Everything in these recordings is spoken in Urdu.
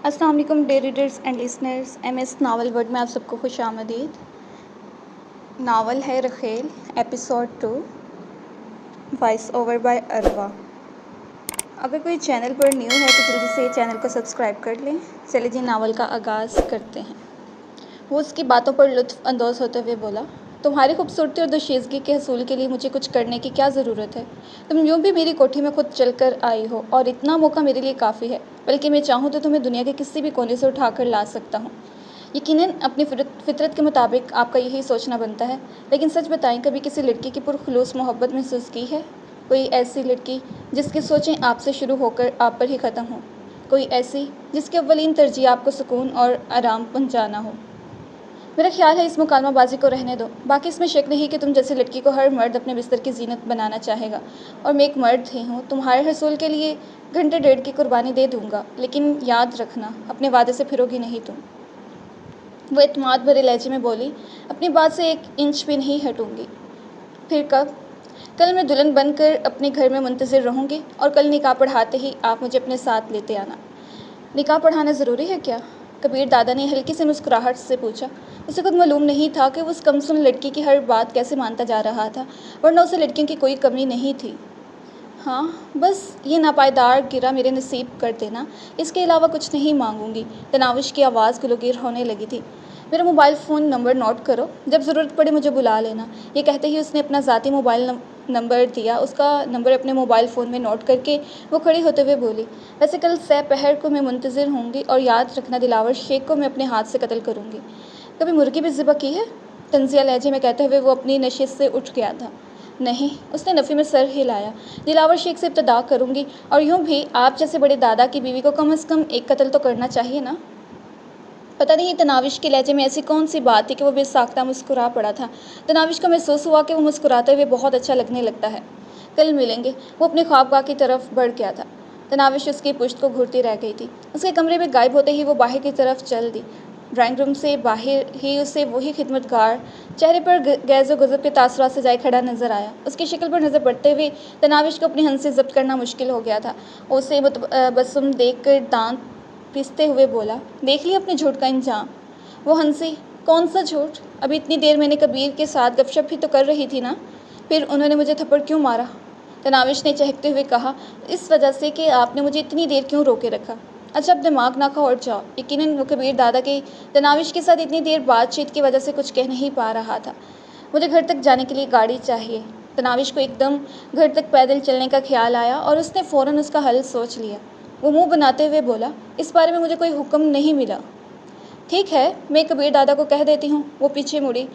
السلام علیکم dear readers and listeners, M S novel world میں آپ سب کو خوش آمدید۔ ناول ہے رخیل، episode 2، voice over by Arwa. اگر کوئی چینل پر نیو ہے تو جلدی سے چینل کو سبسکرائب کر لیں۔ چلے جی ناول کا آغاز کرتے ہیں۔ وہ اس کی باتوں پر لطف اندوز ہوتے ہوئے بولا، تمہاری خوبصورتی اور دوشیزگی کے حصول کے لیے مجھے کچھ کرنے کی کیا ضرورت ہے؟ تم یوں بھی میری کوٹھی میں خود چل کر آئی ہو اور اتنا موقع میرے لیے کافی ہے، بلکہ میں چاہوں تو تمہیں دنیا کے کسی بھی کونے سے اٹھا کر لا سکتا ہوں۔ یقیناً اپنی فطرت کے مطابق آپ کا یہی سوچنا بنتا ہے، لیکن سچ بتائیں، کبھی کسی لڑکی کی پرخلوص محبت محسوس کی ہے؟ کوئی ایسی لڑکی جس کی سوچیں آپ سے شروع ہو کر آپ پر ہی ختم ہوں؟ کوئی ایسی جس کی اولین ترجیح آپ کو سکون اور آرام پہنچانا ہو؟ میرا خیال ہے اس مکالمہ بازی کو رہنے دو۔ باقی اس میں شک نہیں کہ تم جیسی لڑکی کو ہر مرد اپنے بستر کی زینت بنانا چاہے گا، اور میں ایک مرد ہی ہوں، تمہارے حصول کے لیے گھنٹے ڈیڑھ کی قربانی دے دوں گا، لیکن یاد رکھنا اپنے وعدے سے پھرو گی نہیں تم۔ وہ اعتماد بھرے لہجے میں بولی، اپنی بات سے ایک انچ بھی نہیں ہٹوں گی۔ پھر کب؟ کل میں دلہن بن کر اپنے گھر میں منتظر رہوں گی، اور کل نکاح پڑھاتے ہی آپ مجھے اپنے ساتھ لیتے آنا۔ نکاح پڑھانا ضروری ہے کیا؟ کبیر دادا نے ہلکی سی مسکراہٹ سے پوچھا۔ اسے خود معلوم نہیں تھا کہ وہ اس کمسن لڑکی کی ہر بات کیسے مانتا جا رہا تھا، ورنہ اسے لڑکیوں کی کوئی کمی نہیں تھی۔ ہاں، بس یہ ناپائیدار گرہ میرے نصیب کر دینا، اس کے علاوہ کچھ نہیں مانگوں گی۔ تناوش کی آواز گلوگیر ہونے لگی تھی۔ میرا موبائل فون نمبر نوٹ کرو، جب ضرورت پڑے مجھے بلا لینا۔ یہ کہتے ہی اس نے اپنا ذاتی موبائل نمبر دیا۔ اس کا نمبر اپنے موبائل فون میں نوٹ کر کے وہ کھڑی ہوتے ہوئے بولی، ویسے کل سہ پہر کو میں منتظر ہوں گی، اور یاد رکھنا دلاور شیخ کو میں اپنے ہاتھ سے قتل کروں گی۔ کبھی مرغی بھی ذبح کی ہے؟ طنزیہ لہجے میں کہتے ہوئے وہ اپنی نشست سے اٹھ گیا تھا۔ نہیں، اس نے نفی میں سر ہلایا۔ دلاور شیخ سے ابتدا کروں گی، اور یوں بھی آپ جیسے بڑے دادا کی بیوی کو کم از کم ایک قتل تو کرنا چاہیے نا۔ پتہ نہیں تناوش کے لہجے میں ایسی کون سی بات تھی کہ وہ بے ساختہ مسکرا پڑا تھا۔ تناوش کو محسوس ہوا کہ وہ مسکراتے ہوئے بہت اچھا لگنے لگتا ہے۔ کل ملیں گے۔ وہ اپنی خوابگاہ کی طرف بڑھ گیا تھا۔ تناوش اس کی پشت کو گھورتی رہ گئی تھی۔ اس کے کمرے میں غائب ہوتے ہی وہ باہر کی طرف چل دی۔ ڈرائنگ روم سے باہر ہی اسے وہی خدمتگار چہرے پر غیظ و غضب کے تاثرات سجائے کھڑا نظر آیا۔ اس کی شکل پر نظر پڑتے ہوئے تناوش کو اپنی ہنسی ضبط کرنا مشکل ہو گیا تھا۔ اسے متبسم دیکھ کر دانت پیستے ہوئے بولا، دیکھ لیا اپنے جھوٹ کا انجام؟ وہ ہنسی، کون سا جھوٹ؟ ابھی اتنی دیر میں نے کبیر کے ساتھ گپ شپ ہی تو کر رہی تھی نا۔ پھر انہوں نے مجھے تھپڑ کیوں مارا؟ تناوش نے چہکتے ہوئے کہا، اس وجہ سے کہ آپ نے مجھے اتنی دیر کیوں روکے رکھا۔ اچھا، اب دماغ نہ کھاؤ اور جاؤ۔ یقیناً وہ کبیر دادا کے تناوش کے ساتھ اتنی دیر بات چیت کی وجہ سے کچھ کہہ نہیں پا رہا تھا۔ مجھے گھر تک جانے کے لیے گاڑی چاہیے۔ تناوش کو ایک دم گھر تک پیدل چلنے کا خیال آیا، اور اس نے فوراً اس کا حل سوچ لیا۔ وہ منہ بناتے ہوئے بولا، اس بارے میں مجھے کوئی حکم نہیں ملا۔ ٹھیک ہے، میں کبیر دادا کو کہہ دیتی ہوں۔ وہ پیچھے مڑی۔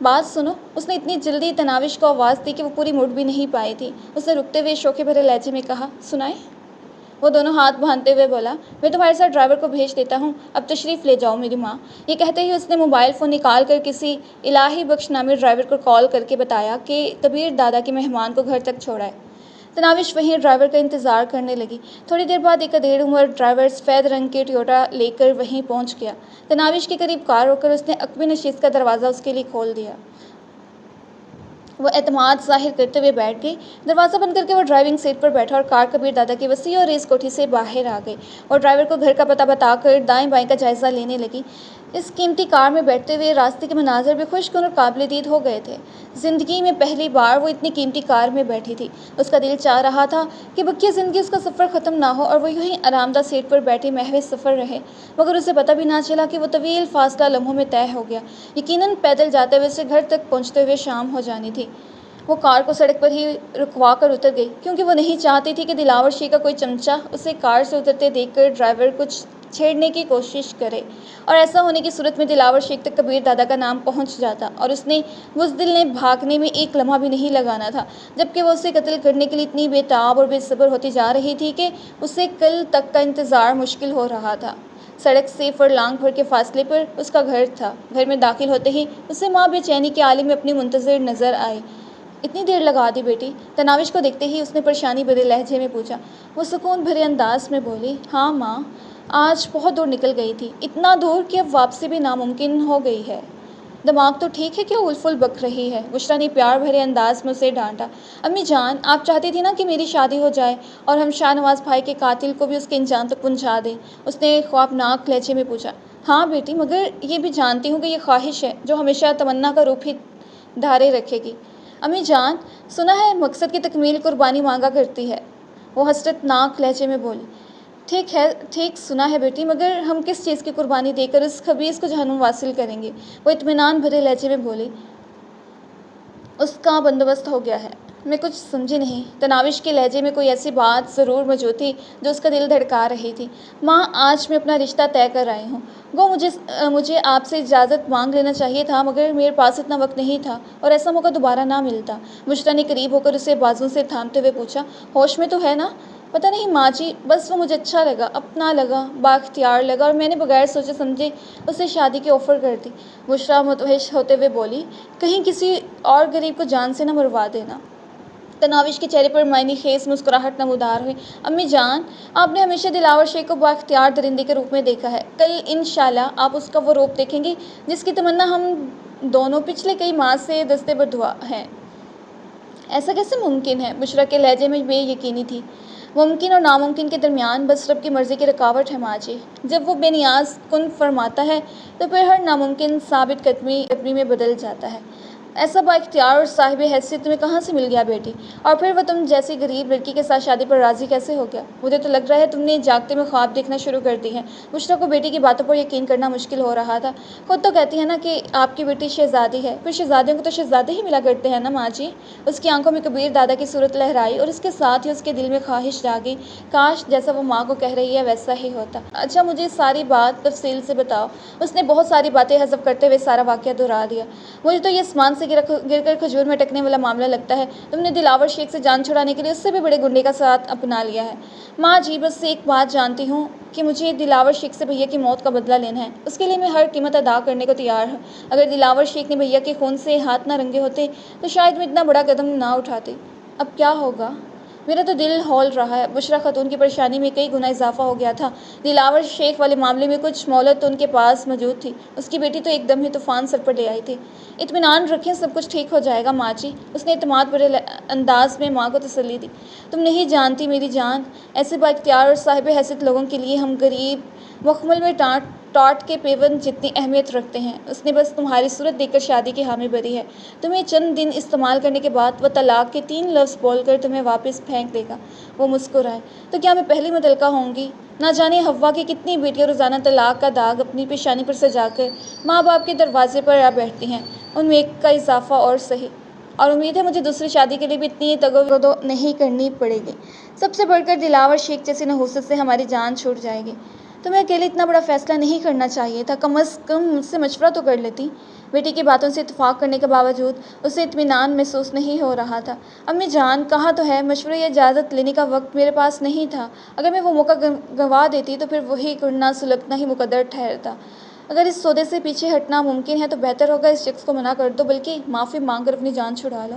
بات سنو۔ اس نے اتنی جلدی تناوش کو آواز دی کہ وہ پوری مڑ بھی نہیں پائی تھی۔ اس نے رکتے ہوئے شوخی بھرے لہجے میں کہا، سنائیں؟ وہ دونوں ہاتھ باندھتے ہوئے بولا، میں تمہارے ساتھ ڈرائیور کو بھیج دیتا ہوں، اب تشریف لے جاؤ میری ماں۔ یہ کہتے ہی اس نے موبائل فون نکال کر کسی الہی بخش نامی ڈرائیور کو کال کر کے بتایا کہ کبیر دادا کے مہمان کو گھر تک چھوڑائے۔ تناوش وہیں ڈرائیور کا انتظار کرنے لگی۔ تھوڑی دیر بعد ایک ادھیڑ عمر ڈرائیور سفید رنگ کے ٹویوٹا لے کر وہیں پہنچ گیا۔ تناوش کے قریب کار روک کر اس نے عقبی نشست کا دروازہ اس کے لیے کھول دیا۔ وہ اعتماد ظاہر کرتے ہوئے بیٹھ گئی۔ دروازہ بند کر کے وہ ڈرائیونگ سیٹ پر بیٹھا، اور کار کبیر دادا کی وسیع اور ریز کوٹھی سے باہر آ گئی، اور ڈرائیور کو گھر کا پتہ بتا کر دائیں بائیں کا جائزہ لینے لگی۔ اس قیمتی کار میں بیٹھتے ہوئے راستے کے مناظر بھی خوشگوار اور قابل دید ہو گئے تھے۔ زندگی میں پہلی بار وہ اتنی قیمتی کار میں بیٹھی تھی۔ اس کا دل چاہ رہا تھا کہ بقیہ زندگی اس کا سفر ختم نہ ہو، اور وہ یوں ہی آرام دہ سیٹ پر بیٹھی محو سفر رہے، مگر اسے پتہ بھی نہ چلا کہ وہ طویل فاصلہ لمحوں میں طے ہو گیا۔ یقیناً پیدل جاتے ہوئے اسے گھر تک پہنچتے ہوئے شام ہو جانی تھی۔ وہ کار کو سڑک پر ہی رکوا کر اتر گئی، کیونکہ وہ نہیں چاہتی تھی کہ دلاور شیخ کا کوئی چمچہ اسے کار سے اترتے دیکھ کر ڈرائیور کچھ چھیڑنے کی کوشش کرے، اور ایسا ہونے کی صورت میں دلاور شیخ تک کبیر دادا کا نام پہنچ جاتا، اور اس نے بزدل نے بھاگنے میں ایک لمحہ بھی نہیں لگانا تھا، جبکہ وہ اسے قتل کرنے کے لیے اتنی بے تاب اور بے صبر ہوتی جا رہی تھی کہ اسے کل تک کا انتظار مشکل ہو رہا تھا۔ سڑک سے فرلانگ بھر کے فاصلے پر اس کا گھر تھا۔ گھر میں داخل ہوتے ہی اسے ماں بے چینی کے عالم میں اپنی منتظر نظر آئی۔ اتنی دیر لگا دی بیٹی؟ تناوش کو دیکھتے ہی اس نے پریشانی بھرے لہجے میں پوچھا۔ وہ سکون بھرے انداز میں بولی، ہاں ماں، آج بہت دور نکل گئی تھی، اتنا دور کہ اب واپسی بھی ناممکن ہو گئی ہے۔ دماغ تو ٹھیک ہے کہ وہ الفل بک رہی ہے، بشریٰ نے پیار بھرے انداز میں اسے ڈانٹا۔ امی جان، آپ چاہتی تھی نا کہ میری شادی ہو جائے اور ہم شاہ نواز بھائی کے قاتل کو بھی اس کے انجام تک پہنچا دیں، اس نے خوابناک لہجے میں پوچھا۔ ہاں بیٹی، مگر یہ بھی جانتی ہوں کہ یہ خواہش ہے جو ہمیشہ تمنا کا روپ ہی دھارے رکھے گی۔ امی جان، سنا ہے مقصد کی تکمیل قربانی مانگا کرتی ہے، وہ حسرت ناک لہجے میں بولی۔ ٹھیک ہے، ٹھیک سنا ہے بیٹی، مگر ہم کس چیز کی قربانی دے کر اس خبیث کو جہنم واصل کریں گے؟ وہ اطمینان بھرے لہجے میں بولی۔ اس کا بندوبست ہو گیا ہے۔ میں کچھ سمجھی نہیں۔ تناوش کے لہجے میں کوئی ایسی بات ضرور موجود تھی جو اس کا دل دھڑکا رہی تھی۔ ماں، آج میں اپنا رشتہ طے کر آئی ہوں۔ گو مجھے آپ سے اجازت مانگ لینا چاہیے تھا، مگر میرے پاس اتنا وقت نہیں تھا اور ایسا موقع دوبارہ نہ ملتا۔ بشریٰ نے قریب ہو کر اسے بازو سے تھامتے ہوئے پوچھا۔ ہوش میں تو ہے نا؟ پتہ نہیں ماں جی، بس وہ مجھے اچھا لگا، اپنا لگا، بااختیار لگا اور میں نے بغیر سوچے سمجھے اسے شادی کی آفر کر دی۔ بشریٰ مدہوش ہوتے ہوئے بولی۔ کہیں کسی اور غریب کو جان سے نہ مروا دینا۔ تناوش کے چہرے پر معنی خیز مسکراہٹ نمودار ہوئی۔ امی جان، آپ نے ہمیشہ دلاور شیخ کو بااختیار درندے کے روپ میں دیکھا ہے، کل انشاءاللہ آپ اس کا وہ روپ دیکھیں گی جس کی تمنا ہم دونوں پچھلے کئی ماہ سے دستے بدعا ہیں۔ ایسا کیسے ممکن ہے؟ بشریٰ کے لہجے میں بے یقینی تھی۔ ممکن اور ناممکن کے درمیان بس رب کی مرضی کی رکاوٹ ہے ماں جی۔ جب وہ بے نیاز کن فرماتا ہے تو پھر ہر ناممکن ثابت قدمی میں بدل جاتا ہے۔ ایسا بااختیار اور صاحب حیثیت تمہیں کہاں سے مل گیا بیٹی؟ اور پھر وہ تم جیسی غریب لڑکی کے ساتھ شادی پر راضی کیسے ہو گیا؟ مجھے تو لگ رہا ہے تم نے جاگتے میں خواب دیکھنا شروع کر دی ہے۔ بشریٰ کو بیٹی کی باتوں پر یقین کرنا مشکل ہو رہا تھا۔ خود تو کہتی ہے نا کہ آپ کی بیٹی شہزادی ہے، پھر شہزادیوں کو تو شہزادے ہی ملا کرتے ہیں نا ماں جی۔ اس کی آنکھوں میں کبیر دادا کی صورت لہرائی اور اس کے ساتھ ہی اس کے دل میں خواہش جاگی، کاش جیسا وہ ماں کو کہہ رہی ہے ویسا ہی ہوتا۔ اچھا، مجھے ساری بات تفصیل سے بتاؤ۔ اس نے بہت ساری باتیں حذف کرتے ہوئے سارا واقعہ دہرا دیا۔ مجھے تو یہ آسمان سے گر کر کھجور میں اٹکنے والا معاملہ لگتا ہے۔ تم نے دلاور شیخ سے جان چھڑانے کے لیے اس سے بھی بڑے گنڈے کا ساتھ اپنا لیا ہے۔ ماں جی، بس ایک بات جانتی ہوں کہ مجھے دلاور شیخ سے بھیا کی موت کا بدلہ لینا ہے، اس کے لیے میں ہر قیمت ادا کرنے کو تیار ہوں۔ اگر دلاور شیخ نے بھیا کے خون سے ہاتھ نہ رنگے ہوتے تو شاید میں اتنا بڑا قدم نہ اٹھاتی۔ اب کیا ہوگا؟ میرا تو دل ہول رہا ہے۔ بشریٰ خاتون کی پریشانی میں کئی گنا اضافہ ہو گیا تھا۔ دلاور شیخ والے معاملے میں کچھ مہلت تو ان کے پاس موجود تھی، اس کی بیٹی تو ایک دم ہی طوفان سر پر لے آئی تھی۔ اطمینان رکھیں، سب کچھ ٹھیک ہو جائے گا ماں جی، اس نے اعتماد بھرے انداز میں ماں کو تسلی دی۔ تم نہیں جانتی میری جان، ایسے بااختیار اور صاحب حیثیت لوگوں کے لیے ہم غریب مخمل میں ٹاٹ کے پیوند جتنی اہمیت رکھتے ہیں۔ اس نے بس تمہاری صورت دیکھ کر شادی کی حامی بھری ہے۔ تمہیں چند دن استعمال کرنے کے بعد وہ طلاق کے 3 لفظ بول کر تمہیں واپس پھینک دے گا۔ وہ مسکرائے۔ تو کیا میں پہلی متعلقہ ہوں گی؟ نہ جانے حوا کی کتنی بیٹیاں روزانہ طلاق کا داغ اپنی پیشانی پر سجا کر ماں باپ کے دروازے پر آ بیٹھتی ہیں، ان میں ایک کا اضافہ اور صحیح۔ اور امید ہے مجھے دوسری شادی کے لیے بھی اتنی تگودو نہیں کرنی پڑے گی۔ سب سے بڑھ کر دلاور شیخ جیسی نحوست سے ہماری جان چھوٹ جائے گی۔ تمہیں اکیلے اتنا بڑا فیصلہ نہیں کرنا چاہیے تھا، کم از کم مجھ سے مشورہ تو کر لیتی۔ بیٹی کی باتوں سے اتفاق کرنے کے باوجود اسے اطمینان محسوس نہیں ہو رہا تھا۔ امی جان، کہا تو ہے، مشورے یا اجازت لینے کا وقت میرے پاس نہیں تھا۔ اگر میں وہ موقع گنوا دیتی تو پھر وہی کرنا سلگنا ہی مقدر ٹھہرتا۔ اگر اس سودے سے پیچھے ہٹنا ممکن ہے تو بہتر ہوگا اس شخص کو منع کر دو، بلکہ معافی مانگ کر اپنی جان چھڑا لو۔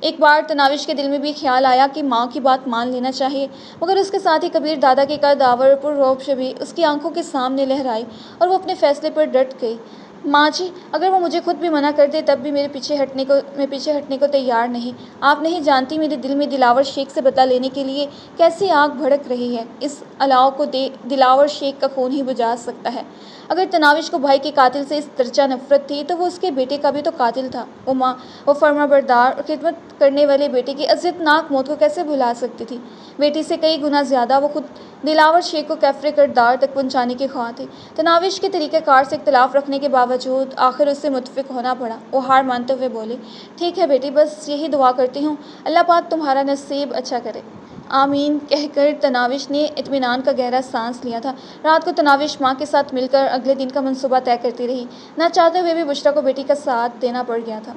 ایک بار تناوش کے دل میں بھی خیال آیا کہ ماں کی بات مان لینا چاہیے، مگر اس کے ساتھ ہی کبیر دادا کی قدآور پررعب شبیہ اس کی آنکھوں کے سامنے لہرائی اور وہ اپنے فیصلے پر ڈٹ گئی۔ ماں جی، اگر وہ مجھے خود بھی منع کر دے تب بھی میں پیچھے ہٹنے کو تیار نہیں۔ آپ نہیں جانتی میرے دل میں دلاور شیخ سے بدلہ لینے کے لیے کیسی آگ بھڑک رہی ہے۔ اس الاؤ کو دلاور شیخ کا خون ہی بجھا سکتا ہے۔ اگر تناوش کو بھائی کے قاتل سے اس درجہ نفرت تھی تو وہ اس کے بیٹے کا بھی تو قاتل تھا۔ وہ فرمانبردار اور خدمت کرنے والے بیٹے کی اذیت ناک موت کو کیسے بھلا سکتی تھی؟ بیٹی سے کئی گنا زیادہ وہ خود دلاور شیخ کو کیفر کردار تک پہنچانے کی خواہاں تھی۔ تناوش کے طریقہ کار سے اختلاف رکھنے کے باوجود آخر اسے متفق ہونا پڑا۔ وہ ہار مانتے ہوئے بولی، ٹھیک ہے بیٹی، بس یہی دعا کرتی ہوں، اللہ پاک تمہارا نصیب اچھا کرے۔ آمین کہہ کر تناوش نے اطمینان کا گہرا سانس لیا تھا۔ رات کو تناوش ماں کے ساتھ مل کر اگلے دن کا منصوبہ طے کرتی رہی۔ نہ چاہتے ہوئے بھی بشریٰ کو بیٹی کا ساتھ دینا پڑ گیا تھا۔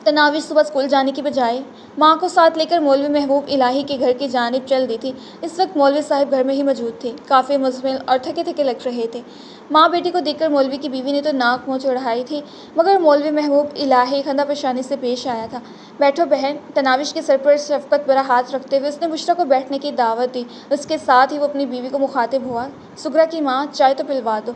تناوش صبح اسکول جانے کی بجائے ماں کو ساتھ لے کر مولوی محبوب الہی کے گھر کی جانب چل دی تھی۔ اس وقت مولوی صاحب گھر میں ہی موجود تھے، کافی مزمل اور تھکے تھکے لگ رہے تھے۔ ماں بیٹی کو دیکھ کر مولوی کی بیوی نے تو ناک منہ چڑھائی تھی، مگر مولوی محبوب الہی خندہ پیشانی سے پیش آیا تھا۔ بیٹھو بہن۔ تناوش کے سر پر شفقت بھرا ہاتھ رکھتے ہوئے اس نے بشریٰ کو بیٹھنے کی دعوت دی۔ اس کے ساتھ ہی وہ اپنی بیوی کو مخاطب ہوا، سغرا کی ماں، چائے تو پلوا دو۔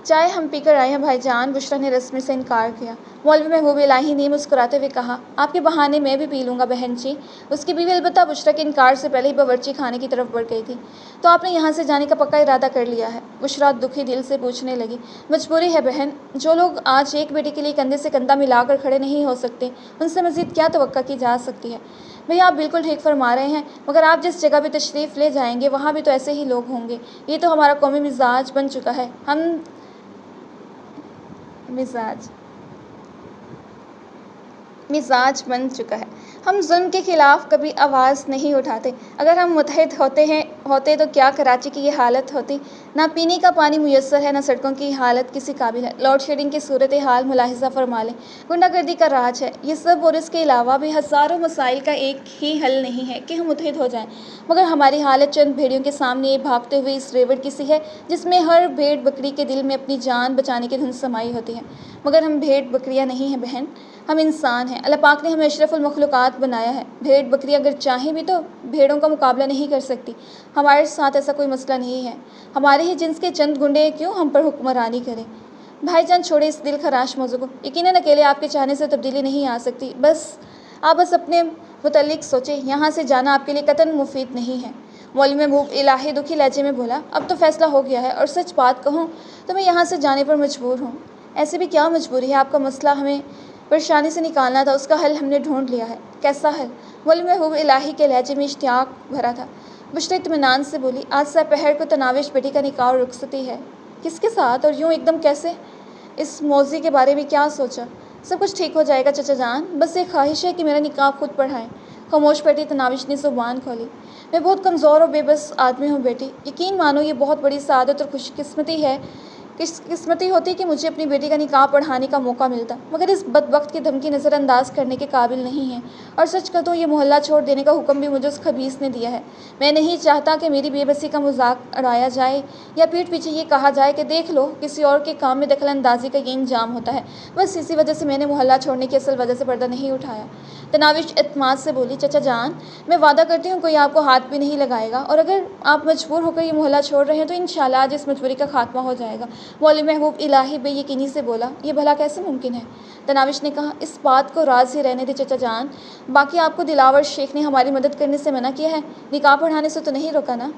چائے ہم پی کر آئے ہیں بھائی جان، بشریٰ نے رسمی سے انکار کیا۔ مولوی محبوب الہی نے مسکراتے ہوئے کہا، آپ کے بہانے میں بھی پی لوں گا بہن جی۔ اس کی بیوی البتہ بشریٰ کے انکار سے پہلے ہی باورچی خانے کی طرف بڑھ گئی تھی۔ تو آپ نے یہاں سے جانے کا پکا ارادہ کر لیا ہے؟ بشریٰ دکھی دل سے پوچھنے لگی۔ مجبوری ہے بہن، جو لوگ آج ایک بیٹی کے لیے کندھے سے کندھا ملا کر کھڑے نہیں ہو سکتے، ان سے مزید کیا توقع کی جا سکتی ہے؟ بھیا آپ بالکل ٹھیک فرما رہے ہیں، مگر آپ جس جگہ بھی تشریف لے جائیں گے وہاں بھی تو ایسے ہی لوگ ہوں گے۔ یہ تو ہمارا قومی مزاج بن چکا ہے۔ مزاج بن چکا ہے۔ ہم ظلم کے خلاف کبھی آواز نہیں اٹھاتے۔ اگر ہم متحد ہوتے تو کیا کراچی کی یہ حالت ہوتی؟ نہ پینے کا پانی میسر ہے، نہ سڑکوں کی حالت کسی قابل ہے۔ لوڈ شیڈنگ کی صورتحال ملاحظہ فرما لیں، غنڈہ گردی کا راج ہے۔ یہ سب اور اس کے علاوہ بھی ہزاروں مسائل کا ایک ہی حل نہیں ہے کہ ہم متحد ہو جائیں، مگر ہماری حالت چند بھیڑیوں کے سامنے بھاگتے ہوئے اس ریوڑ کی سی ہے جس میں ہر بھیڑ بکری کے دل میں اپنی جان بچانے کی دھن سمائی ہوتی ہے۔ مگر ہم بھیڑ بکریاں نہیں ہیں بہن، ہم انسان ہیں۔ اللہ پاک نے ہمیں اشرف المخلوقات بنایا ہے۔ بھیڑ بکری اگر چاہیں بھی تو بھیڑوں کا مقابلہ نہیں کر سکتی۔ ہمارے ساتھ ایسا کوئی مسئلہ نہیں ہے۔ ہمارے ہی جنس کے چند گنڈے کیوں ہم پر حکمرانی کریں؟ بھائی جان چھوڑے اس دل خراش موضوع کو۔ یقیناً اکیلے آپ کے چاہنے سے تبدیلی نہیں آ سکتی۔ آپ بس اپنے متعلق سوچیں، یہاں سے جانا آپ کے لیے قطعاً مفید نہیں ہے۔ مولوی محبوب الہی دکھی لہجے میں بولا، اب تو فیصلہ ہو گیا ہے، اور سچ بات کہوں تو میں یہاں سے جانے پر مجبور ہوں۔ ایسے بھی کیا مجبوری ہے؟ آپ کا مسئلہ ہمیں پریشانی سے نکالنا تھا، اس کا حل ہم نے ڈھونڈ لیا ہے۔ کیسا حل؟ مولوی محبوب الہی کے لہجے میں اشتیاق بھرا تھا۔ بشریٰ اطمینان سے بولی، آج سہ پہر کو تناوش بیٹی کا نکاح اور رخصتی ہے۔ کس کے ساتھ اور یوں ایک دم کیسے؟ اس موضوع کے بارے میں کیا سوچا؟ سب کچھ ٹھیک ہو جائے گا چچا جان، بس ایک خواہش ہے کہ میرا نکاح خود پڑھائیں۔ خاموش بیٹی تناوش نے زبان کھولی، میں بہت کمزور اور بے بس آدمی ہوں بیٹی، یقین مانو یہ بہت بڑی سعادت اور خوش قسمتی ہوتی کہ مجھے اپنی بیٹی کا نکاح پڑھانے کا موقع ملتا، مگر اس بدبخت کی دھمکی نظر انداز کرنے کے قابل نہیں ہے، اور سچ کہوں یہ محلہ چھوڑ دینے کا حکم بھی مجھے اس خبیث نے دیا ہے۔ میں نہیں چاہتا کہ میری بے بسی کا مذاق اڑایا جائے یا پیٹھ پیچھے یہ کہا جائے کہ دیکھ لو کسی اور کے کام میں دخل اندازی کا یہ انجام ہوتا ہے۔ بس اسی وجہ سے میں نے محلہ چھوڑنے کی اصل وجہ سے پردہ نہیں اٹھایا۔ تناوش اعتماد سے بولی، چچا جان میں وعدہ کرتی ہوں کوئی آپ کو ہاتھ بھی نہیں لگائے گا، اور اگر آپ مجبور ہو کر یہ محلہ چھوڑ رہے ہیں تو انشاءاللہ آج اس مجبوری کا خاتمہ ہو جائے گا۔ مولوی محبوب الہی بے یقینی سے بولا، یہ بھلا کیسے ممکن ہے؟ تناوش نے کہا، اس بات کو راز ہی رہنے دے چچا جان، باقی آپ کو دلاور شیخ نے ہماری مدد کرنے سے منع کیا ہے، نکاح پڑھانے سے تو نہیں روکا نا؟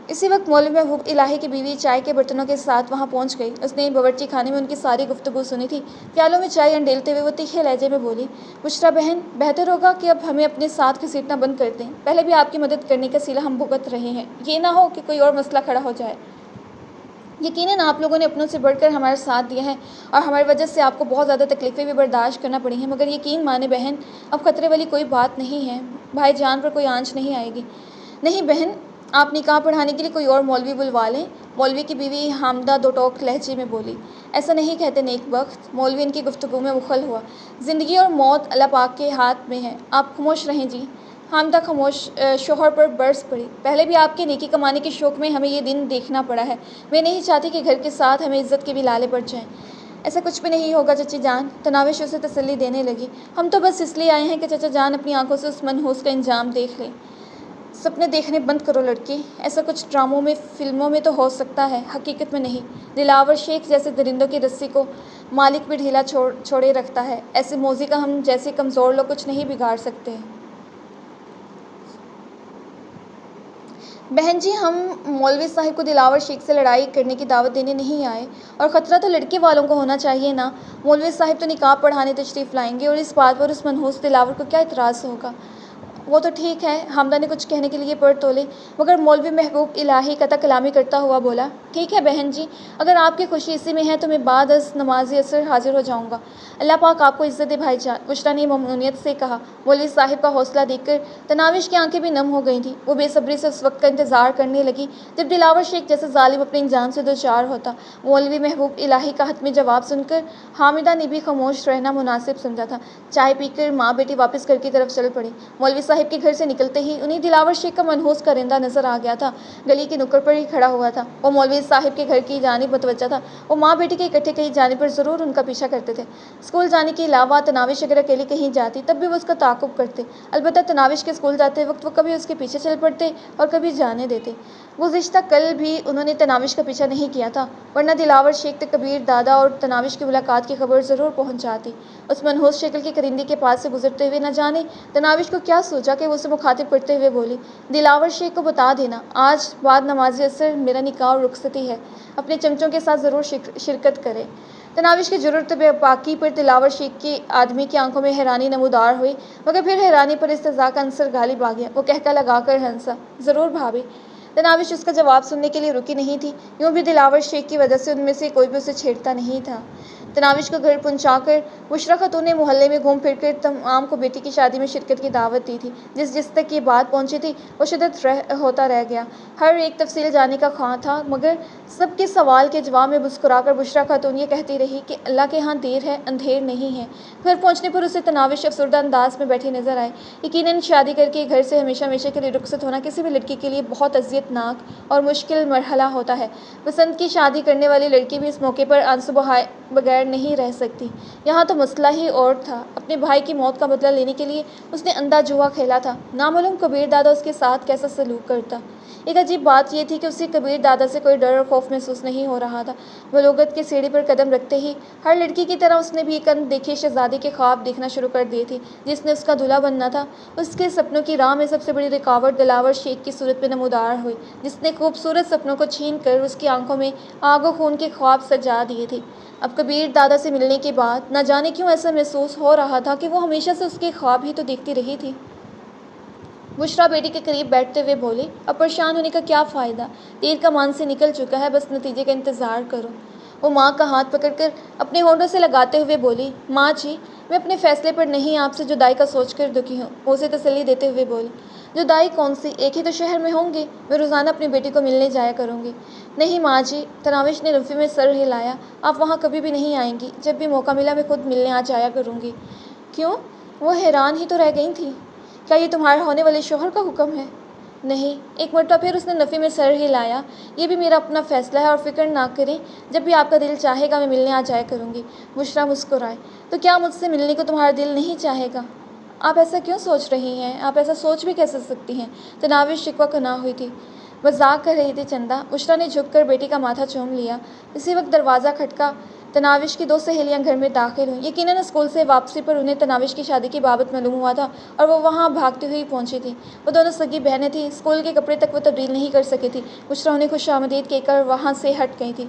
اسی وقت مولوی محبوب الہی کی بیوی چائے کے برتنوں کے ساتھ وہاں پہنچ گئی۔ اس نے باورچی خانے میں ان کی ساری گفتگو سنی تھی۔ پیالوں میں چائے انڈیلتے ہوئے وہ تیکھے لہجے میں بولی، بشریٰ بہن بہتر ہوگا کہ اب ہمیں اپنے ساتھ گھسیٹنا بند کر دیں، پہلے بھی آپ کی مدد کرنے کا صلہ ہم بھگت رہے ہیں، یہ نہ ہو کہ کوئی اور مسئلہ کھڑا ہو جائے۔ یقیناً آپ لوگوں نے اپنوں سے بڑھ کر ہمارا ساتھ دیا ہے اور ہماری وجہ سے آپ کو بہت زیادہ تکلیفیں بھی برداشت کرنا پڑی ہیں، مگر یقین مانے بہن اب خطرے والی کوئی بات نہیں ہے، بھائی جان پر کوئی آنچ نہیں آئے گی۔ نہیں بہن، آپ نکاح پڑھانے کے لیے کوئی اور مولوی بلوا لیں، مولوی کی بیوی حامدہ دو ٹوک لہجے میں بولی۔ ایسا نہیں کہتے نیک بخت، مولوی ان کی گفتگو میں مخل ہوا، زندگی اور موت اللہ پاک کے ہاتھ میں ہے، آپ خاموش رہیں جی۔ حامدہ شوہر پر برس پڑی، پہلے بھی آپ کے نیکی کمانے کے شوق میں ہمیں یہ دن دیکھنا پڑا ہے، میں نہیں چاہتی کہ گھر کے ساتھ ہمیں عزت کے بھی لالے پڑ جائیں۔ ایسا کچھ بھی نہیں ہوگا چچی جان، تناوش اسے تسلی دینے لگی، ہم تو بس اس لیے آئے ہیں کہ چچا جان اپنی آنکھوں سے اس منحوس کا انجام دیکھ لیں۔ سپنے دیکھنے بند کرو لڑکی، ایسا کچھ ڈراموں میں فلموں میں تو ہو سکتا ہے، حقیقت میں نہیں۔ دلاور شیخ جیسے درندوں کی رسی کو مالک بھی ڈھیلا چھوڑے رکھتا ہے، ایسے موذی کا ہم جیسے کمزور لوگ کچھ نہیں بگاڑ سکتے۔ بہن جی ہم مولوی صاحب کو دلاور شیخ سے لڑائی کرنے کی دعوت دینے نہیں آئے، اور خطرہ تو لڑکے والوں کو ہونا چاہیے نا، مولوی صاحب تو نکاح پڑھانے تشریف لائیں گے، اور اس بات پر اس منحوس دلاور کو کیا اعتراض ہوگا؟ وہ تو ٹھیک ہے، حامدہ نے کچھ کہنے کے لیے پر تولے، مگر مولوی محبوب الہی قطع کلامی کرتا ہوا بولا، ٹھیک ہے بہن جی، اگر آپ کی خوشی اسی میں ہے تو میں بعد از نماز عصر حاضر ہو جاؤں گا، اللہ پاک آپ کو عزت دے بھائی جان، بشریٰ نے ممنونیت سے کہا۔ مولوی صاحب کا حوصلہ دیکھ کر تناوش کی آنکھیں بھی نم ہو گئی تھیں، وہ بے صبری سے اس وقت کا انتظار کرنے لگی جب دلاور شیخ جیسے ظالم اپنے انجام سے دوچار ہوتا۔ مولوی محبوب الہی کا حتمی جواب سن کر حامدہ نے بھی خاموش رہنا مناسب سمجھا تھا۔ چائے پی کر ماں بیٹی واپس گھر کی طرف چل پڑی۔ مولوی صاحب کے گھر سے نکلتے ہی انہیں دلاور شیخ کا منحوس کرندہ نظر آ گیا تھا۔ گلی کی نکڑ پر ہی کھڑا ہوا تھا۔ وہ مولوی صاحب کے گھر کی جانب متوجہ تھا۔ وہ ماں بیٹی کے اکٹھے کہیں جانے پر ضرور ان کا پیچھا کرتے تھے۔ اسکول جانے کے علاوہ تناوش اگر اکیلی کہیں جاتی تب بھی وہ اس کا تعاقب کرتے۔ البتہ تناوش کے اسکول جاتے وقت وہ کبھی اس کے پیچھے چل پڑتے اور کبھی جانے دیتے۔ گزشتہ کل بھی انہوں نے تناوش کا پیچھا نہیں کیا تھا، ورنہ دلاور شیخ تک کبیر دادا اور تناوش کی ملاقات کی خبر ضرور پہنچ جاتی۔ اس منحوس شکل کے کرندے کے پاس سے گزرتے ہوئے نہ جانے تناوش کو کیا سوچا کہ وہ اسے مخاطب کرتے ہوئے بولی، دلاور شیخ کو بتا دینا آج بعد نماز عصر میرا نکاح اور رخصتی ہے، اپنے چمچوں کے ساتھ ضرور شرکت کرے۔ تناوش کی جرأت بے باکی پر دلاور شیخ کے آدمی کی آنکھوں میں حیرانی نمودار ہوئی، مگر پھر حیرانی پر استہزاء کا عنصر غالب آ گیا۔ وہ کہکا لگا کر ہنسا، ضرور بھابھی۔ تناوش اس کا جواب سننے کے لیے رکی نہیں تھی۔ یوں بھی دلاور شیخ کی وجہ سے ان میں سے کوئی بھی اسے چھیڑتا نہیں تھا۔ تناوش کو گھر پہنچا کر بشریٰ خاتون نے محلے میں گھوم پھر کر تمام کو بیٹی کی شادی میں شرکت کی دعوت دی تھی۔ جس تک یہ بات پہنچی تھی وہ شدت ہوتا رہ گیا، ہر ایک تفصیل جاننے کا خواہاں تھا، مگر سب کے سوال کے جواب میں مسکرا کر بشریٰ خاتون یہ کہتی رہی کہ اللہ کے ہاں دیر ہے اندھیر نہیں ہے۔ گھر پہنچنے پر اسے تناوش افسردہ انداز میں بیٹھی نظر آئے۔ یقیناً شادی کر کے گھر سے ہمیشہ ہمیشہ کے لیے رخصت ہونا کسی بھی لڑکی کے لیے بہت اذیت ناک اور مشکل مرحلہ ہوتا ہے۔ پسند کی شادی کرنے والی لڑکی بھی اس موقع پر آنسو بہائے بغیر نہیں رہ سکتی۔ یہاں تو مسئلہ ہی اور تھا۔ اپنے بھائی کی موت کا بدلہ لینے کے لیے اس نے اندھا جوا کھیلا تھا، نامعلوم کبیر دادا اس کے ساتھ کیسا سلوک کرتا۔ ایک عجیب بات یہ تھی کہ اسے کبیر دادا سے کوئی ڈر اور خوف محسوس نہیں ہو رہا تھا۔ بلوغت کی سیڑھی پر قدم رکھتے ہی ہر لڑکی کی طرح اس نے بھی ایک اندیکھے شہزادے کے خواب دیکھنا شروع کر دیے تھے جس نے اس کا دولہا بننا تھا۔ اس کے سپنوں کی راہ میں سب سے بڑی رکاوٹ دلاور شیخ کی صورت میں نمودار ہوئی، جس نے خوبصورت سپنوں کو چھین کر اس کی آنکھوں میں آگ و خون کے خواب سجا دیے تھے۔ اب کبیر دادا سے ملنے کے بعد نہ جانے کیوں ایسا محسوس ہو رہا تھا کہ وہ ہمیشہ سے اس کے خواب ہی تو دیکھتی رہی تھی۔ بشریٰ بیٹی کے قریب بیٹھتے ہوئے بولی، اب پریشان ہونے کا کیا فائدہ، تیر کمان سے نکل چکا ہے، بس نتیجے کا انتظار کرو۔ وہ ماں کا ہاتھ پکڑ کر اپنے ہونٹوں سے لگاتے ہوئے بولی، ماں جی میں اپنے فیصلے پر نہیں آپ سے جدائی کا سوچ کر دکھی ہوں۔ وہ اسے تسلی دیتے ہوئے بولی، جدائی کون سی، ایک ہی تو شہر میں ہوں گے، میں روزانہ اپنی بیٹی کو ملنے جایا کروں گی۔ نہیں ماں جی، تناوش نے نفی میں سر ہلایا، آپ وہاں کبھی بھی نہیں آئیں گی، جب بھی موقع ملا میں خود ملنے آ جایا کروں گی۔ کیوں؟ وہ حیران ہی تو رہ گئی تھی۔ کیا یہ تمہارے ہونے والے شوہر کا حکم ہے؟ نہیں۔ ایک مرتبہ پھر اس نے نفی میں سر ہلایا، یہ بھی میرا اپنا فیصلہ ہے اور فکر نہ کریں، جب بھی آپ کا دل چاہے گا میں ملنے آ جایا کروں گی۔ بشریٰ مسکرائے، تو کیا مجھ سے ملنے کو تمہارا دل نہیں چاہے گا؟ آپ ایسا کیوں سوچ رہی ہیں؟ آپ ایسا سوچ بھی کیسے سکتی ہیں؟ تناوش شکوہ کناہ ہوئی تھی۔ مذاق کر رہی تھی چندہ۔ بشریٰ نے جھک کر بیٹی کا ماتھا چوم لیا۔ اسی وقت دروازہ کھٹکا۔ تناوش کی 2 سہیلیاں گھر میں داخل ہوئیں۔ یقیناً اسکول سے واپسی پر انہیں تناوش کی شادی کی بابت معلوم ہوا تھا اور وہ وہاں بھاگتی ہوئی پہنچی تھیں۔ وہ دونوں سگی بہنیں تھیں۔ اسکول کے کپڑے تک وہ تبدیل نہیں کر سکی تھی۔ بشریٰ انہیں خوش آمدید کہہ کر وہاں سے ہٹ گئی تھی۔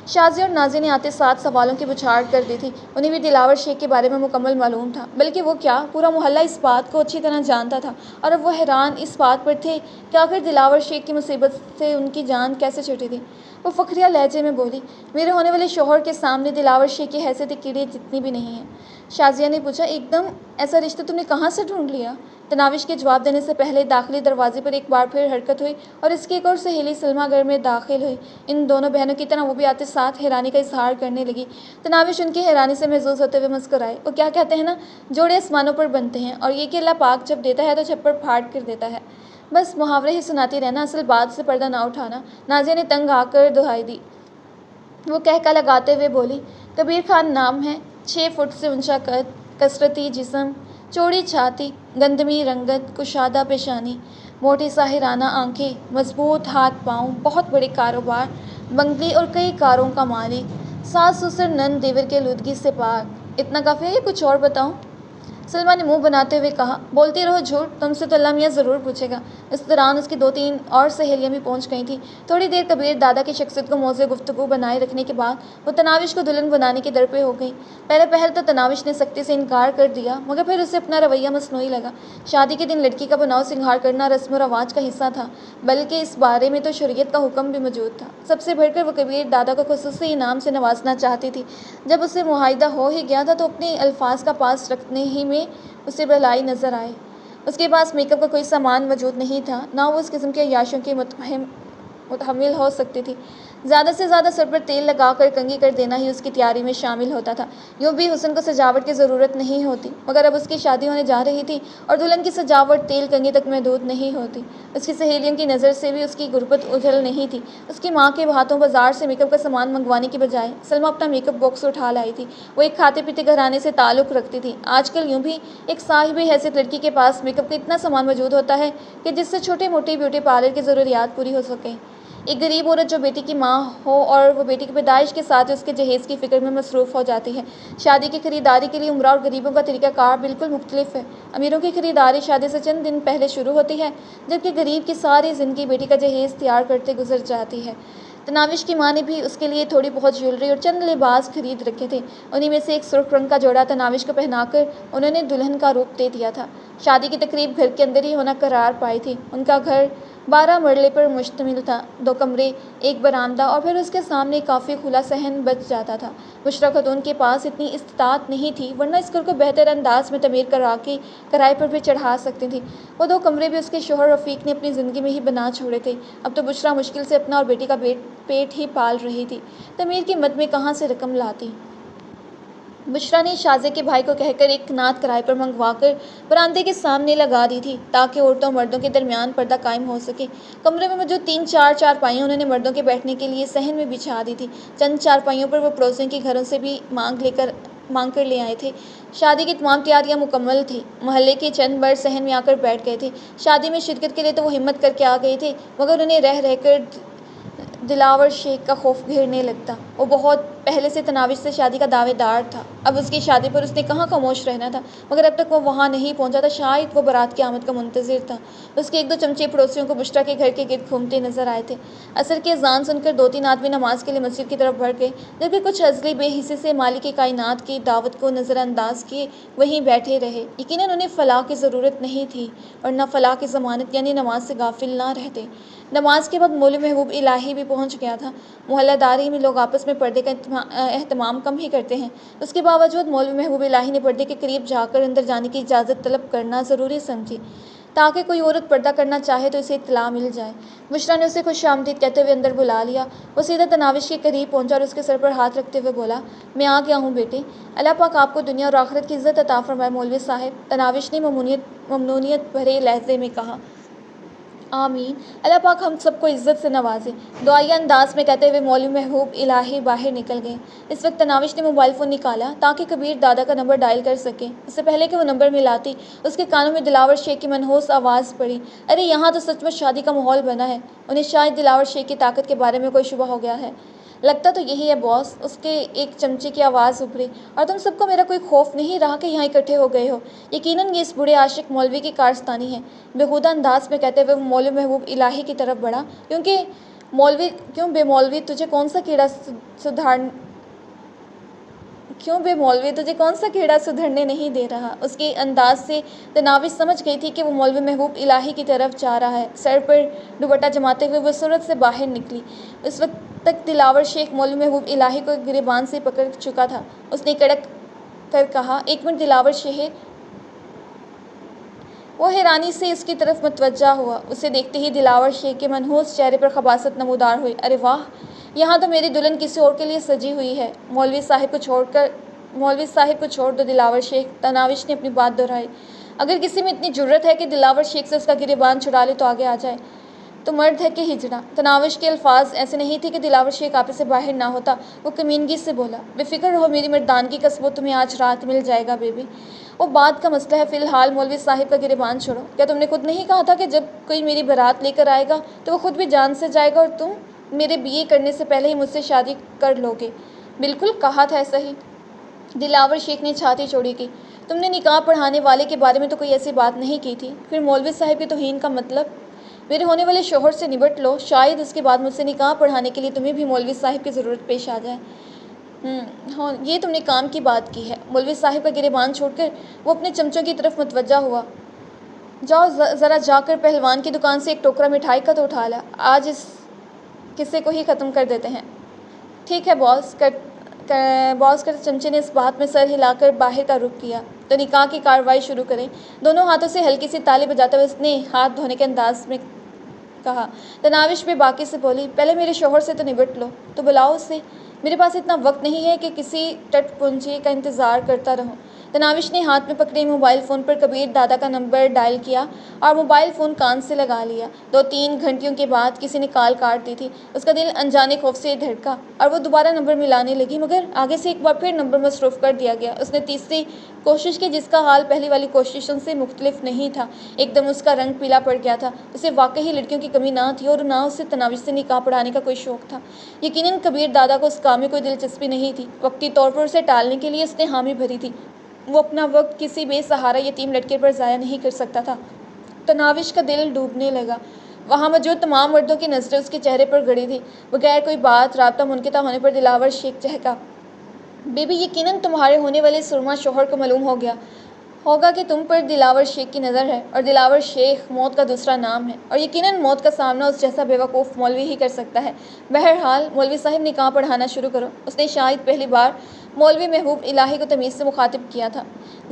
شازیہ اور نازیہ نے آتے ساتھ سوالوں کی بچھاڑ کر دی تھی۔ انہیں بھی دلاور شیخ کے بارے میں مکمل معلوم تھا، بلکہ وہ کیا پورا محلہ اس بات کو اچھی طرح جانتا تھا، اور اب وہ حیران اس بات پر تھے کہ آخر دلاور شیخ کی مصیبت سے ان کی جان کیسے چھٹی تھی۔ وہ فخریہ لہجے میں بولی، میرے ہونے والے شوہر کے سامنے دلاور شیخ کی حیثیت ایک کیڑے جتنی بھی نہیں ہے۔ شازیہ نے پوچھا، ایک دم ایسا رشتہ تم نے کہاں سے ڈھونڈ لیا؟ تناوش کے جواب دینے سے پہلے داخلی دروازے پر ایک بار پھر حرکت ہوئی اور اس کی ایک اور سہیلی سلمیٰ گھر میں داخل ہوئی۔ ان دونوں بہنوں کی طرح وہ بھی آتے ساتھ حیرانی کا اظہار کرنے لگی۔ تناوش ان کی حیرانی سے محظوظ ہوتے ہوئے مسکرائے۔ وہ کیا کہتے ہیں نا، جوڑے آسمانوں پر بنتے ہیں، اور یہ کہ اللہ پاک جب دیتا ہے تو چھپر پھاڑ کر دیتا ہے۔ بس محاورے ہی سناتی رہنا، اصل بات سے پردہ نہ اٹھانا۔ نازیہ نے تنگ آ کر دہائی دی۔ وہ کہکا لگاتے ہوئے بولی، کبیر خان نام ہے، 6 فٹ سے اونچا قد، کثرتی جسم، چوڑی چھاتی، گندمی رنگت، کشادہ پیشانی، موٹی ساحرانہ آنکھیں، مضبوط ہاتھ پاؤں، بہت بڑے کاروبار، بنگلے اور کئی کاروں کا مالک، ساس سسر نند دیور کے آلودگی سے پاک۔ اتنا کافی ہے یا کچھ اور بتاؤں؟ سلمیٰ نے منہ بناتے ہوئے کہا، بولتی رہو جھوٹ، تم سے تو اللہ میاں ضرور پوچھے گا۔ اس دوران اس کی 2-3 اور سہیلیاں بھی پہنچ گئی تھیں۔ تھوڑی دیر کبیر دادا کی شخصیت کو موضوع گفتگو بنائے رکھنے کے بعد وہ تناوش کو دلہن بنانے کے در پہ ہو گئیں۔ پہلے پہل تو تناوش نے سختی سے انکار کر دیا، مگر پھر اسے اپنا رویہ مصنوعی لگا۔ شادی کے دن لڑکی کا بناؤ سنگھار کرنا رسم و رواج کا حصہ تھا، بلکہ اس بارے میں تو شریعت کا حکم بھی موجود تھا۔ سب سے بڑھ کر وہ کبیر دادا کو خصوصی انعام سے نوازنا چاہتی تھی۔ جب اسے معاہدہ ہو ہی گیا تھا تو اپنے الفاظ کا پاس رکھنے ہی میں اسے بھلائی نظر آئی۔ اس کے پاس میک اپ کا کوئی سامان موجود نہیں تھا، نہ وہ اس قسم کی عیاشیوں کے متہم متحمل ہو سکتی تھی۔ زیادہ سے زیادہ سر پر تیل لگا کر کنگھی کر دینا ہی اس کی تیاری میں شامل ہوتا تھا۔ یوں بھی حسن کو سجاوٹ کی ضرورت نہیں ہوتی، مگر اب اس کی شادی ہونے جا رہی تھی اور دلہن کی سجاوٹ تیل کنگھی تک محدود نہیں ہوتی۔ اس کی سہیلیوں کی نظر سے بھی اس کی غربت اجل نہیں تھی۔ اس کی ماں کے ہاتھوں بازار سے میک اپ کا سامان منگوانے کی بجائے سلمیٰ اپنا میک اپ باکس اٹھا لائی تھی۔ وہ ایک کھاتے پیتے گھرانے سے تعلق رکھتی تھی۔ آج کل یوں بھی ایک صاحب حیثیت لڑکی کے پاس میک اپ کا اتنا سامان موجود ہوتا ہے کہ جس سے چھوٹی موٹی بیوٹی پارلر کی ضروریات پوری ہو سکیں۔ ایک غریب عورت جو بیٹی کی ماں ہو اور وہ بیٹی کی پیدائش کے ساتھ اس کے جہیز کی فکر میں مصروف ہو جاتی ہے۔ شادی کی خریداری کے لیے عمرہ اور غریبوں کا طریقہ کار بالکل مختلف ہے۔ امیروں کی خریداری شادی سے چند دن پہلے شروع ہوتی ہے، جبکہ غریب کی ساری زندگی بیٹی کا جہیز تیار کرتے گزر جاتی ہے۔ تناوش کی ماں نے بھی اس کے لیے تھوڑی بہت جیولری اور چند لباس خرید رکھے تھے۔ انہی میں سے ایک سرخ رنگ کا جوڑا تناوش کو پہنا کر انہوں نے دلہن کا روپ دے دیا تھا۔ شادی کی تقریب گھر کے اندر ہی ہونا قرار پائی تھی۔ ان کا گھر 12 مرلے پر مشتمل تھا، 2 کمرے، ایک برآمدہ اور پھر اس کے سامنے کافی کھلا صحن بچ جاتا تھا۔ بشریٰ خاتون کے پاس اتنی استطاعت نہیں تھی، ورنہ اس گھر کو بہتر انداز میں تعمیر کرا کے کرائے پر بھی چڑھا سکتی تھی۔ وہ 2 کمرے بھی اس کے شوہر رفیق نے اپنی زندگی میں ہی بنا چھوڑے تھے۔ اب تو بشریٰ مشکل سے اپنا اور بیٹی کا پیٹ ہی پال رہی تھی، تعمیر کی مد میں کہاں سے رقم لاتی۔ بشریٰ نے شازے کے بھائی کو کہہ کر ایک کنات کرائے پر منگوا کر برآمدے کے سامنے لگا دی تھی تاکہ عورتوں اور مردوں کے درمیان پردہ قائم ہو سکے۔ کمرے میں موجود 3-4 چارپائیاں انہوں نے مردوں کے بیٹھنے کے لیے صحن میں بچھا دی تھی۔ چند چارپائیوں پر وہ پڑوسیوں کے گھروں سے بھی مانگ کر لے آئے تھے۔ شادی کی تمام تیاریاں مکمل تھیں۔ محلے کے چند مرد صحن میں آ کر بیٹھ گئے تھے۔ شادی میں شرکت کے لیے تو وہ ہمت کر کے آ گئے تھے، مگر انہیں رہ رہ کر دلاور شیخ کا خوف گھیرنے لگتا۔ وہ بہت پہلے سے تناوش سے شادی کا دعوے دار تھا۔ اب اس کی شادی پر اس نے کہاں خاموش رہنا تھا، مگر اب تک وہ وہاں نہیں پہنچا تھا۔ شاید وہ بارات کی آمد کا منتظر تھا۔ اس کے 1-2 چمچے پڑوسیوں کو بشریٰ کے گھر کے گرد گھومتے نظر آئے تھے۔ عصر کی اذان سن کر 2-3 آدمی نماز کے لیے مسجد کی طرف بڑھ گئے، جبکہ کچھ عزلے بے حسی سے مالک کائنات کی دعوت کو نظر انداز کیے وہیں بیٹھے رہے۔ یقیناً انہیں فلاح کی ضرورت نہیں تھی، ورنہ فلاح کی ضمانت یعنی نماز سے غافل نہ رہتے۔ نماز کے بعد مولوی محبوب الہی بھی پہنچ گیا تھا۔ محلہ داری میں لوگ آپس میں پردے کا اہتمام کم ہی کرتے ہیں، اس کے باوجود مولوی محبوب الہی نے پردے کے قریب جا کر اندر جانے کی اجازت طلب کرنا ضروری سمجھی تاکہ کوئی عورت پردہ کرنا چاہے تو اسے اطلاع مل جائے۔ بشریٰ نے اسے خوش آمدید کہتے ہوئے اندر بلا لیا۔ وہ سیدھا تناوش کے قریب پہنچا اور اس کے سر پر ہاتھ رکھتے ہوئے بولا، میں آ گیا ہوں بیٹے، اللہ پاک آپ کو دنیا اور آخرت کی عزت عطا فرمائے مولوی صاحب۔ تناوش نے ممنونیت بھرے لہجے میں کہا، آمین، اللہ پاک ہم سب کو عزت سے نوازے، دعائیہ انداز میں کہتے ہوئے مولوی محبوب الہی باہر نکل گئے۔ اس وقت تناوش نے موبائل فون نکالا تاکہ کبیر دادا کا نمبر ڈائل کر سکے۔ اس سے پہلے کہ وہ نمبر ملاتی، اس کے کانوں میں دلاور شیخ کی منحوس آواز پڑی، ارے یہاں تو سچ مچ شادی کا ماحول بنا ہے۔ انہیں شاید دلاور شیخ کی طاقت کے بارے میں کوئی شبہ ہو گیا ہے۔ لگتا تو یہی ہے باس، اس کے ایک چمچے کی آواز ابھری، اور تم سب کو میرا کوئی خوف نہیں رہا کہ یہاں اکٹھے ہو گئے ہو؟ یقیناً یہ اس بوڑھے عاشق مولوی کی کارستانی ہے۔ بےہودہ انداز میں کہتے ہوئے وہ مولوی محبوب الہی کی طرف بڑھا، کیوں بے مولوی تجھے کون سا کیڑا سدھرنے نہیں دے رہا؟ اس کے انداز سے تناوش سمجھ گئی تھی کہ وہ مولوی محبوب الہی کی طرف جا رہا ہے۔ سر پر دوپٹہ جماتے ہوئے وہ صورت سے باہر نکلی۔ اس وقت تک دلاور شیخ مولوی محبوب الہی کو گریبان سے پکڑ چکا تھا۔ اس نے کڑک کر کہا، ایک منٹ دلاور شیخ۔ وہ حیرانی سے اس کی طرف متوجہ ہوا۔ اسے دیکھتے ہی دلاور شیخ کے منحوس چہرے پر خباثت نمودار ہوئی۔ ارے واہ، یہاں تو میری دلہن کسی اور کے لیے سجی ہوئی ہے۔ مولوی صاحب کو چھوڑ دو دلاور شیخ، تناوش نے اپنی بات دہرائی۔ اگر کسی میں اتنی جرأت ہے کہ دلاور شیخ سے اس کا گریبان چھڑا لے تو آگے آ جائے۔ تو مرد ہے کہ ہجڑا؟ تناوش کے الفاظ ایسے نہیں تھے کہ دلاور شیخ آپے سے باہر نہ ہوتا۔ وہ کمینگی سے بولا، بے فکر رہو میری مردانگی کا ثبوت تمہیں آج رات مل جائے گا بیبی۔ وہ بات کا مسئلہ ہے، فی الحال مولوی صاحب کا گریبان چھوڑو۔ کیا تم نے خود نہیں کہا تھا کہ جب کوئی میری بارات لے کر آئے گا تو وہ خود بھی جان سے جائے گا اور تم میرے BA کرنے سے پہلے ہی مجھ سے شادی کر لو گے؟ بالکل کہا تھا، ایسا ہی۔ دلاور شیخ نے چھاتی چوڑی کی، تم نے نکاح پڑھانے والے کے بارے میں تو کوئی ایسی بات نہیں کی تھی، پھر مولوی صاحب کی توہین کا مطلب؟ میرے ہونے والے شوہر سے نبٹ لو، شاید اس کے بعد مجھ سے نکاح پڑھانے کے لیے تمہیں بھی مولوی صاحب کی ضرورت پیش آ جائے۔ ہاں، یہ تم نے کام کی بات کی ہے۔ مولوی صاحب کا گریبان چھوڑ کر وہ اپنے چمچوں کی طرف متوجہ ہوا۔ جاؤ ذرا جا کر پہلوان کی دکان سے ایک ٹوکرا مٹھائی کا تو اٹھا لا، آج اس قصے کو ہی ختم کر دیتے ہیں۔ ٹھیک ہے باس کرتے چمچے نے اس بات میں سر ہلا کر باہر کا رخ کیا، تو نکاح کی کارروائی شروع کریں۔ دونوں ہاتھوں سے ہلکی سی تالی بجاتے ہوئے اس نے ہاتھ دھونے کے انداز میں کہا۔ تناوش بے باکی سے بولی، پہلے میرے شوہر سے تو نبٹ لو، تو بلاؤ اسے، میرے پاس اتنا وقت نہیں ہے کہ کسی ٹٹ پنجی کا انتظار کرتا رہوں۔ تناوش نے ہاتھ میں پکڑے موبائل فون پر کبیر دادا کا نمبر ڈائل کیا اور موبائل فون کان سے لگا لیا۔ 2-3 گھنٹیوں کے بعد کسی نے کال کاٹ دی تھی۔ اس کا دل انجانے خوف سے دھڑکا اور وہ دوبارہ نمبر ملانے لگی، مگر آگے سے ایک بار پھر نمبر مصروف کر دیا گیا۔ اس نے تیسری کوشش کی، جس کا حال پہلی والی کوششوں سے مختلف نہیں تھا۔ ایک دم اس کا رنگ پیلا پڑ گیا تھا۔ اسے واقعی لڑکیوں کی کمی نہ تھی اور نہ اسے تناوش سے نکاح پڑھانے کا کوئی شوق تھا۔ یقیناً کبیر دادا کو اس کام میں کوئی دلچسپی نہیں تھی۔ وقتی طور پر اسے ٹالنے کے لیے اس نے حامی بھری تھی۔ وہ اپنا وقت کسی بے سہارا یتیم لڑکے پر ضائع نہیں کر سکتا تھا۔ تناوش کا دل ڈوبنے لگا۔ وہاں موجود تمام مردوں کی نظریں اس کے چہرے پر گڑی تھیں۔ بغیر کوئی بات رابطہ منقطع ہونے پر دلاور شیخ چہکا، بی بی، یقیناً تمہارے ہونے والے سرما شوہر کو معلوم ہو گیا ہوگا کہ تم پر دلاور شیخ کی نظر ہے، اور دلاور شیخ موت کا دوسرا نام ہے، اور یقیناً موت کا سامنا اس جیسا بیوقوف مولوی ہی کر سکتا ہے۔ بہرحال مولوی صاحب نکاح پڑھانا شروع کرو۔ اس نے شاید پہلی بار مولوی محبوب الہی کو تمیز سے مخاطب کیا تھا۔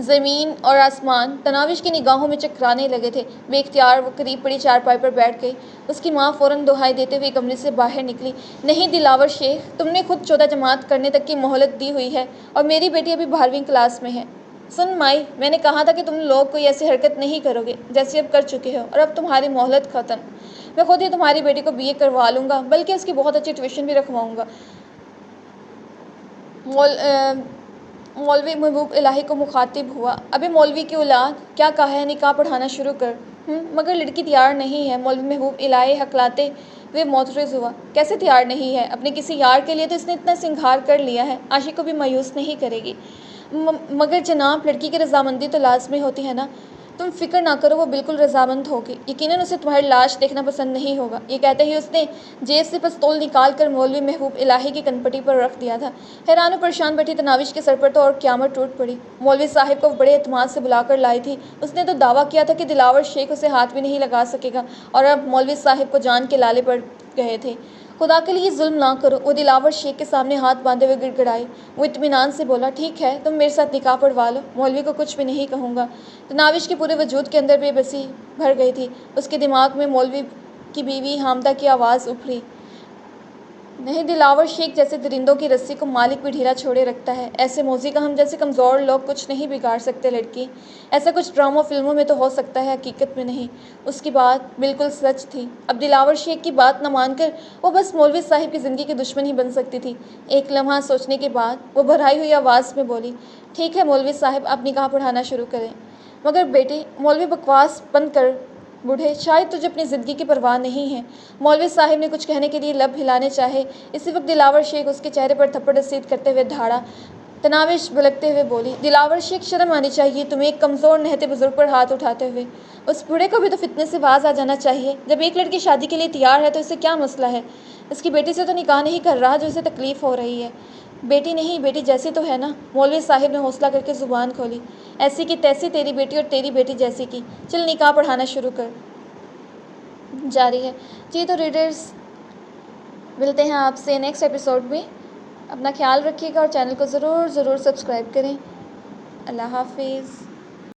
زمین اور آسمان تناوش کی نگاہوں میں چکرانے لگے تھے۔ بے اختیار وہ قریب پڑی چارپائی پر بیٹھ گئی۔ اس کی ماں فوراً دہائی دیتے ہوئے کمرے سے باہر نکلی۔ نہیں دلاور شیخ، تم نے خود 14 جماعت کرنے تک کی مہلت دی ہوئی ہے اور میری بیٹی ابھی 12ویں کلاس میں ہے۔ سن مائی، میں نے کہا تھا کہ تم لوگ کوئی ایسی حرکت نہیں کرو گے جیسی اب کر چکے ہو، اور اب تمہاری مہلت ختم۔ میں خود ہی تمہاری بیٹی کو BA کروا لوں گا، بلکہ اس کی بہت اچھی ٹیوشن بھی رکھواؤں گا۔ مولوی محبوب الہی کو مخاطب ہوا، ابے مولوی کی اولاد، کیا کہا ہے، نکاح پڑھانا شروع کر۔ مگر لڑکی تیار نہیں ہے۔ مولوی محبوب الہی ہکلاتے ہوئے معترض ہوا، کیسے تیار نہیں ہے؟ اپنے کسی یار کے لیے تو اس نے اتنا سنگھار کر لیا ہے، عاشق کو بھی مایوس نہیں کرے گی۔ مگر جناب، لڑکی کی رضامندی تو لازمی ہوتی ہے نا؟ تم فکر نہ کرو، وہ بالکل رضامند ہوگی۔ یقیناً اسے تمہاری لاش دیکھنا پسند نہیں ہوگا۔ یہ کہتے ہی اس نے جیب سے پستول نکال کر مولوی محبوب الہی کی کنپٹی پر رکھ دیا تھا۔ حیران و پریشان بیٹھی تناوش کے سر پر تو اور قیامت ٹوٹ پڑی۔ مولوی صاحب کو بڑے اعتماد سے بلا کر لائی تھی۔ اس نے تو دعویٰ کیا تھا کہ دلاور شیخ اسے ہاتھ بھی نہیں لگا سکے گا، اور اب مولوی صاحب کو جان کے لالے پڑ گئے تھے۔ خدا کے لیے ظلم نہ کرو، وہ دلاور شیخ کے سامنے ہاتھ باندھے ہوئے گڑگڑائی۔ وہ اطمینان سے بولا، ٹھیک ہے، تم میرے ساتھ نکاح پڑھوا لو، مولوی کو کچھ بھی نہیں کہوں گا۔ تناوش کے پورے وجود کے اندر بے بسی بھر گئی تھی۔ اس کے دماغ میں مولوی کی بیوی حامدہ کی آواز ابھری، نہیں، دلاور شیخ جیسے درندوں کی رسی کو مالک بھی ڈھیلا چھوڑے رکھتا ہے، ایسے موذی کا ہم جیسے کمزور لوگ کچھ نہیں بگاڑ سکتے لڑکی۔ ایسا کچھ ڈراموں فلموں میں تو ہو سکتا ہے، حقیقت میں نہیں۔ اس کی بات بالکل سچ تھی۔ اب دلاور شیخ کی بات نہ مان کر وہ بس مولوی صاحب کی زندگی کی دشمن ہی بن سکتی تھی۔ ایک لمحہ سوچنے کے بعد وہ بھرائی ہوئی آواز میں بولی، ٹھیک ہے مولوی صاحب، آپ نکاح پڑھانا شروع کریں۔ مگر بیٹے، مولوی بکواس بند کر بوڑھے، شاید تجھے اپنی زندگی کی پرواہ نہیں ہے۔ مولوی صاحب نے کچھ کہنے کے لیے لب ہلانے چاہے، اسی وقت دلاور شیخ اس کے چہرے پر تھپڑ رسید کرتے ہوئے دھاڑا۔ تناوش بھڑکتے ہوئے بولی، دلاور شیخ، شرم آنی چاہیے تمہیں ایک کمزور نہتے بزرگ پر ہاتھ اٹھاتے ہوئے۔ اس بوڑھے کو بھی تو فتنے سے باز آ جانا چاہیے۔ جب ایک لڑکی شادی کے لیے تیار ہے تو اسے کیا مسئلہ ہے؟ اس کی بیٹی سے تو نکاح نہیں کر رہا جو اسے تکلیف ہو رہی ہے۔ بیٹی نہیں، بیٹی جیسی تو ہے نا؟ مولوی صاحب نے حوصلہ کر کے زبان کھولی، ایسی کی تیسی تیری بیٹی اور تیری بیٹی جیسی کی۔ چل نکاح پڑھانا شروع کر۔ جاری ہے۔ جی تو ریڈرز، ملتے ہیں آپ سے نیکسٹ ایپیسوڈ میں۔ اپنا خیال رکھیے گا اور چینل کو ضرور سبسکرائب کریں۔ اللہ حافظ۔